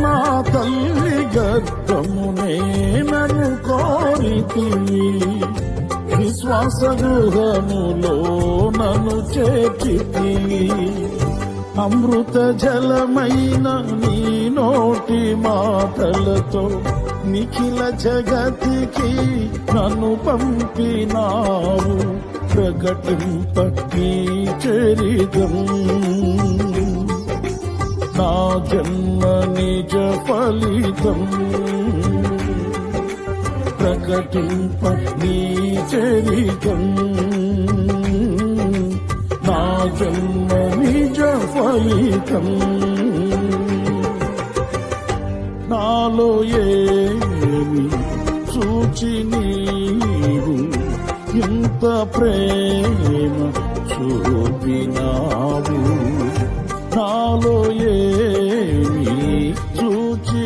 నా తల్లి గర్భమునే నన్ను కోరితివి, విశ్వాస గృహములో నన్ను చేర్చితివి. అమృత జలమైన నీ నోటి మాటలతో నిఖిల జగతికి నన్ను పంపినావు. ప్రకటింప నీ చరితం, నా జన్మ నిజ ఫలితం. ప్రకటింప నీ చరితం, నా జన్మ నిజ ఫలితం. నాలో ఏమి చూచి నీవు ఇంత ప్రేమ చూపినావు. నాలో ఏమి చూచి